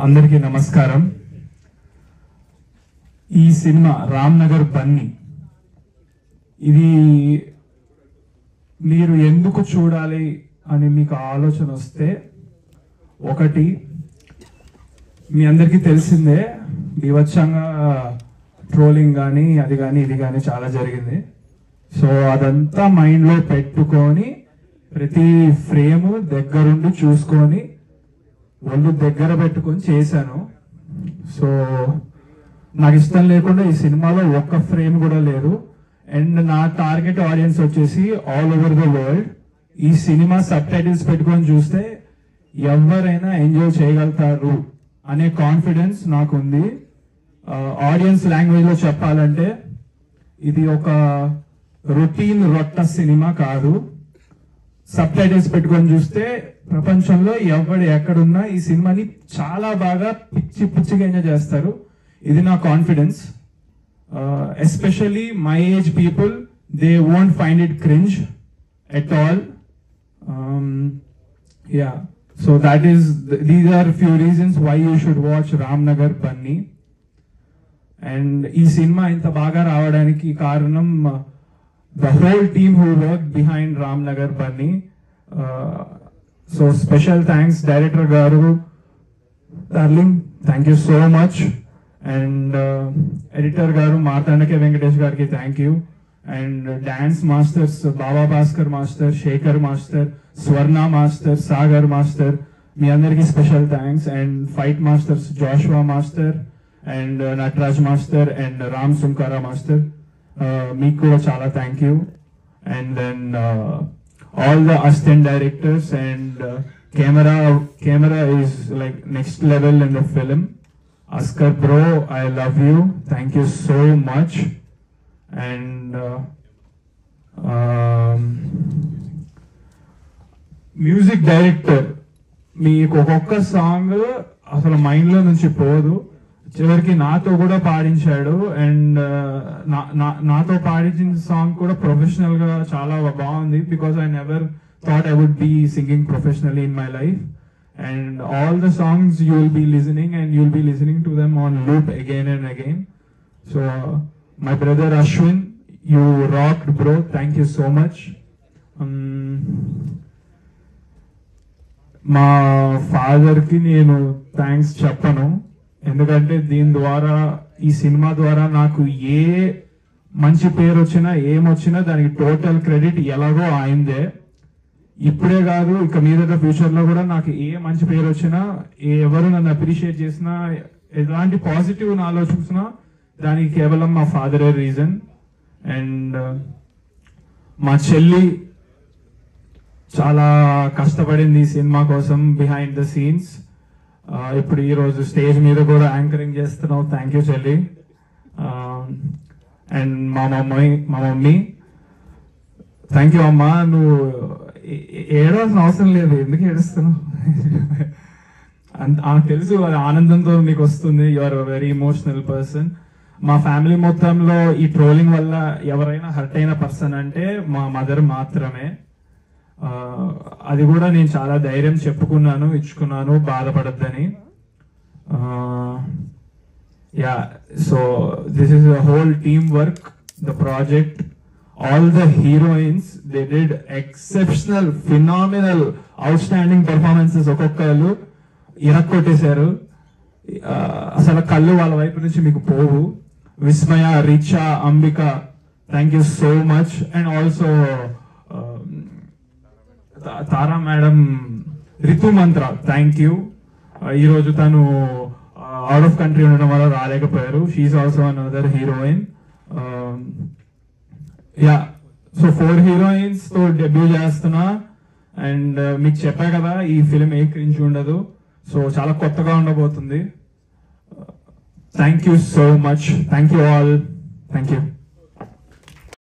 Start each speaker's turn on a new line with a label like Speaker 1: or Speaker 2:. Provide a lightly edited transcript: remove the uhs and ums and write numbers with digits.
Speaker 1: అందరికీ నమస్కారం. ఈ సినిమా రామ్నగర్ బన్నీ, ఇది మీరు ఎందుకు చూడాలి అని మీకు ఆలోచన వస్తే, ఒకటి మీ అందరికీ తెలిసిందే, వివచ్చంగా ట్రోలింగ్ కానీ అది కానీ ఇది కానీ చాలా జరిగింది. సో అదంతా మైండ్లో పెట్టుకొని ప్రతి ఫ్రేమ్ దగ్గరుండి చూసుకొని ఒళ్ళు దగ్గర పెట్టుకొని చేశాను. సో నాకు ఇష్టం లేకుండా ఈ సినిమాలో ఒక్క ఫ్రేమ్ కూడా లేదు. అండ్ నా టార్గెట్ ఆడియన్స్ వచ్చేసి ఆల్ ఓవర్ ద వరల్డ్. ఈ సినిమా సబ్ టైటిల్స్ పెట్టుకొని చూస్తే ఎవరైనా ఎంజాయ్ చేయగలుగుతారు అనే కాన్ఫిడెన్స్ నాకు ఉంది. ఆడియన్స్ లాంగ్వేజ్లో చెప్పాలంటే ఇది ఒక రొటీన్ రొట్ట సినిమా కాదు. సబ్ టైటిల్స్ పెట్టుకొని చూస్తే ప్రపంచంలో ఎవడు ఎక్కడున్నా ఈ సినిమాని చాలా బాగా పిచ్చిగా ఎంజాయ్ చేస్తారు. ఇది నా confidence. Especially my age people, they won't find it cringe at all. Yeah, so these are few reasons why you should watch Ramnagar Bunny. And ఈ సినిమా ఇంత బాగా రావడానికి కారణం the whole team who worked behind Ramnagar Bunny. So special thanks Director Garu, darling, thank you so much. And Editor Garu Martandake Venkatesh Gariki, thank you. And Dance Masters Baba Bhaskar Master, Shekhar Master, Swarna Master, Sagar Master, మీ అందరికి special thanks. And fight masters Joshua master and Nataraj master and Ram Sunkara master, మీకు కూడా చాలా thank you. And then all the assistant directors and camera is like next level in the film. Askar bro, I love you, thank you so much. And music director, మీకు ఒక్కొక్క song అసలు మైండ్లో నుంచి పోదు, చివరికి నాతో కూడా పాడించాడు. అండ్ నాతో పాడించిన సాంగ్ కూడా ప్రొఫెషనల్ గా చాలా బాగుంది. Because I never thought I would be singing professionally in my life. And all the songs you will be listening and you will be listening to them on loop again and again. So my brother Ashwin, you rocked bro, thank you so much. మా ఫాదర్కి నేను thanks చెప్పను, ఎందుకంటే దీని ద్వారా, ఈ cinema ద్వారా నాకు ఏ మంచి పేరు వచ్చినా ఏమొచ్చినా దానికి టోటల్ క్రెడిట్ ఎలాగో ఆయనదే. ఇప్పుడే కాదు, ఇక మీద ఫ్యూచర్ లో కూడా నాకు ఏ మంచి పేరు వచ్చినా, ఎవరు నన్ను అప్రిషియేట్ చేసినా, ఎలాంటి పాజిటివ్ నాలో చూసినా దానికి కేవలం మా ఫాదరే రీజన్. అండ్ మా చెల్లి చాలా కష్టపడింది ఈ సినిమా కోసం బిహైండ్ ద సీన్స్. ఇప్పుడు ఈరోజు స్టేజ్ మీద కూడా యాంకరింగ్ చేస్తున్నావు, థ్యాంక్ యూ చెల్లి. అండ్ మా మమ్మీ, థ్యాంక్ యూ అమ్మా. నువ్వు ఏడవలసిన అవసరం లేదు, ఎందుకు ఏడుస్తున్నావు? తెలుసు అది ఆనందంతో నీకు వస్తుంది. You are very emotional person. మా ఫ్యామిలీ మొత్తంలో ఈ ట్రోలింగ్ వల్ల ఎవరైనా హర్ట్ అయిన పర్సన్ అంటే మా మదర్ మాత్రమే. అది కూడా నేను చాలా ధైర్యం చెప్పుకున్నాను, ఇచ్చుకున్నాను, బాధపడద్దని. Yeah, so this is a whole team work, the project. All the heroines, they did exceptional, phenomenal, outstanding performances. ఒక్కొక్కరు ఇరక్కొట్టేశారు, అసలు కళ్ళు వాళ్ళ వైపు నుంచి మీకు పోవు. Vismaya, Richa, Ambika, thank you so much. And also Tara madam, Ritu Mantra, thank you. ఈరోజు తను అవుట్ ఆఫ్ కంట్రీ ఉండడం వల్ల రాలేకపోయారు. She's also another heroine. Yeah, so 4 heroines తో డెబ్యూ చేస్తున్నా. అండ్ మీకు చెప్పా కదా, ఈ ఫిలిం ఏ క్రింజ్ ఉండదు. సో చాలా కొత్తగా ఉండబోతుంది. Thank you so much. Thank you all. Thank you.